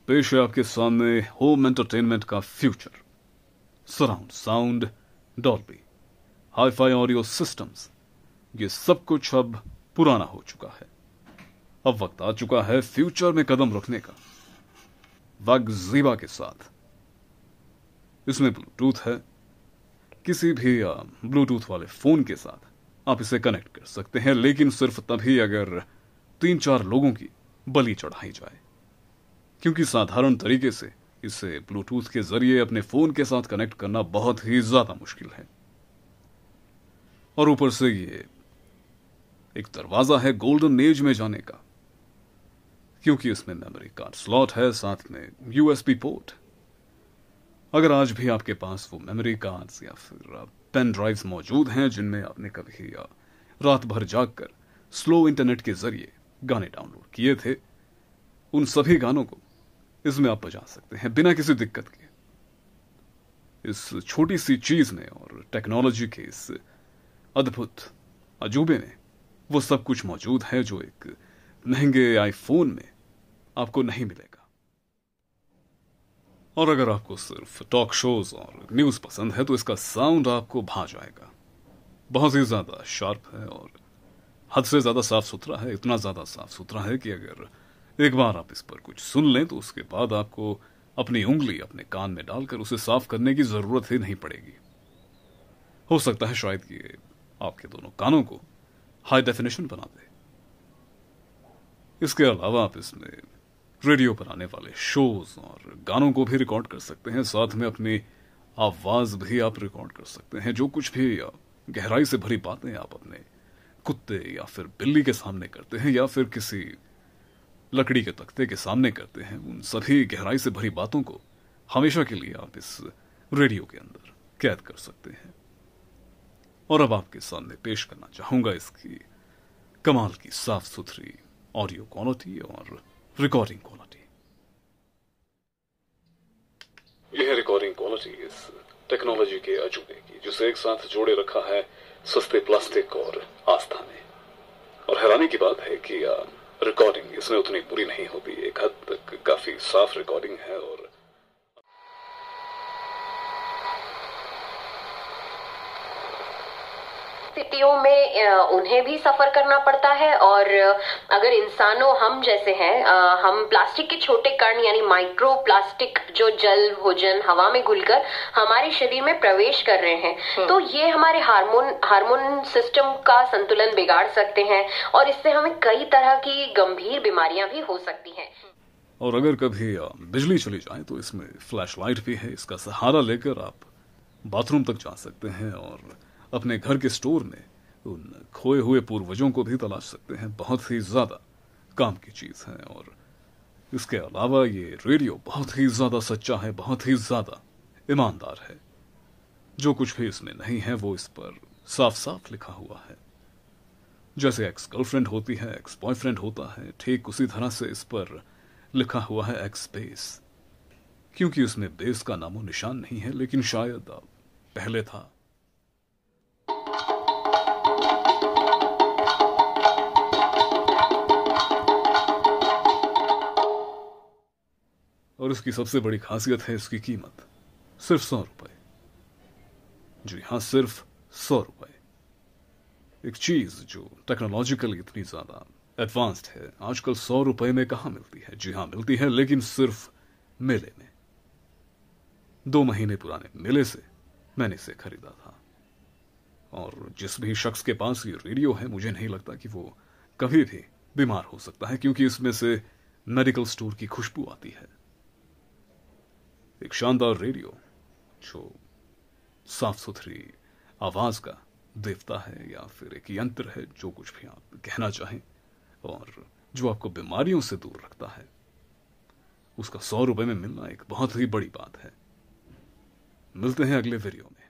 पेश है आपके सामने होम एंटरटेनमेंट का future. Surround sound, Dolby, hi-fi audio systems, ये सब कुछ अब पुराना हो चुका है। अब वक्त आ चुका है फ्यूचर में कदम रखने का, वगज़ीबा के साथ। इसमें ब्लूटूथ है। किसी भी ब्लूटूथ वाले फोन के साथ आप इसे कनेक्ट कर सकते हैं, लेकिन सिर्फ तभी अगर 3-4 लोगों की बलि चढ़ाई जाए, क्योंकि साधारण तरीके से इसे ब्लूटूथ के जरिए अपने फोन के साथ कनेक्ट करना बहुत ही ज्यादा मुश्किल है। और ऊपर से ये एक दरवाजा है गोल्डन एज में जाने का, क्योंकि इसमें मेमोरी कार्ड स्लॉट है, साथ में यूएसबी पोर्ट। अगर आज भी आपके पास वो मेमोरी कार्ड्स या फिर पेन ड्राइव्स मौजूद हैं जिनमें आपने कभी रात भर जागकर स्लो इंटरनेट के जरिए गाने डाउनलोड किए थे, उन सभी गानों को इसमें आप बजा सकते हैं बिना किसी दिक्कत के। इस छोटी सी चीज में और टेक्नोलॉजी के इस अद्भुत अजूबे में वो सब कुछ मौजूद है जो एक महंगे आईफोन में आपको नहीं मिलेगा। और अगर आपको सिर्फ टॉक शोज और न्यूज पसंद है तो इसका साउंड आपको भा जाएगा। बहुत ही ज्यादा शार्प है और हद से ज्यादा साफ सुथरा है। इतना ज्यादा साफ सुथरा है कि अगर एक बार आप इस पर कुछ सुन लें तो उसके बाद आपको अपनी उंगली अपने कान में डालकर उसे साफ करने की जरूरत ही नहीं पड़ेगी। हो सकता है शायद कि आपके दोनों कानों को हाई डेफिनेशन बना दे। इसके अलावा आप इसमें रेडियो पर आने वाले शोज और गानों को भी रिकॉर्ड कर सकते हैं, साथ में अपनी आवाज भी आप रिकॉर्ड कर सकते हैं। जो कुछ भी गहराई से भरी बातें आप अपने कुत्ते या फिर बिल्ली के सामने करते हैं या फिर किसी लकड़ी के तख्ते के सामने करते हैं, उन सभी गहराई से भरी बातों को हमेशा के लिए आप इस रेडियो के अंदर कैद कर सकते हैं। और अब आपके सामने पेश करना चाहूंगा इसकी कमाल की साफ सुथरी ऑडियो क्वालिटी और रिकॉर्डिंग क्वालिटी। यह है रिकॉर्डिंग क्वालिटी इस टेक्नोलॉजी के अजूबे की, जिसे एक साथ जोड़े रखा है सस्ते प्लास्टिक और आस्था ने। और हैरानी की बात है कि रिकॉर्डिंग इसमें उतनी बुरी नहीं होती। एक हद तक काफी साफ रिकॉर्डिंग है और स्थितियों में उन्हें भी सफर करना पड़ता है। और अगर इंसानों हम जैसे हैं, हम प्लास्टिक के छोटे कण यानी माइक्रो प्लास्टिक जो जल भोजन हवा में घुलकर हमारे शरीर में प्रवेश कर रहे हैं, तो ये हमारे हार्मोन सिस्टम का संतुलन बिगाड़ सकते हैं और इससे हमें कई तरह की गंभीर बीमारियां भी हो सकती हैं। और अगर कभी बिजली चली जाए तो इसमें फ्लैश लाइट भी है। इसका सहारा लेकर आप बाथरूम तक जा सकते हैं और अपने घर के स्टोर में उन खोए हुए पूर्वजों को भी तलाश सकते हैं। बहुत ही ज्यादा काम की चीज है। और इसके अलावा ये रेडियो बहुत ही ज्यादा सच्चा है, बहुत ही ज्यादा ईमानदार है। जो कुछ भी इसमें नहीं है वो इस पर साफ साफ लिखा हुआ है। जैसे एक्स गर्लफ्रेंड होती है, एक्स बॉयफ्रेंड होता है, ठीक उसी तरह से इस पर लिखा हुआ है एक्स बेस, क्योंकि उसमें बेस का नामो निशान नहीं है, लेकिन शायद पहले था। और इसकी सबसे बड़ी खासियत है इसकी कीमत सिर्फ 100 रुपए। जी हां, सिर्फ 100 रुपए। एक चीज जो टेक्नोलॉजिकली इतनी ज्यादा एडवांस्ड है, आजकल 100 रुपए में कहां मिलती है। जी हां मिलती है, लेकिन सिर्फ मेले में। 2 महीने पुराने मेले से मैंने इसे खरीदा था। और जिस भी शख्स के पास ये रेडियो है, मुझे नहीं लगता कि वो कभी भी बीमार हो सकता है, क्योंकि इसमें से मेडिकल स्टोर की खुशबू आती है। एक शानदार रेडियो जो साफ सुथरी आवाज का देवता है या फिर एक यंत्र है, जो कुछ भी आप कहना चाहें, और जो आपको बीमारियों से दूर रखता है, उसका 100 रुपए में मिलना एक बहुत ही बड़ी बात है। मिलते हैं अगले वीडियो में।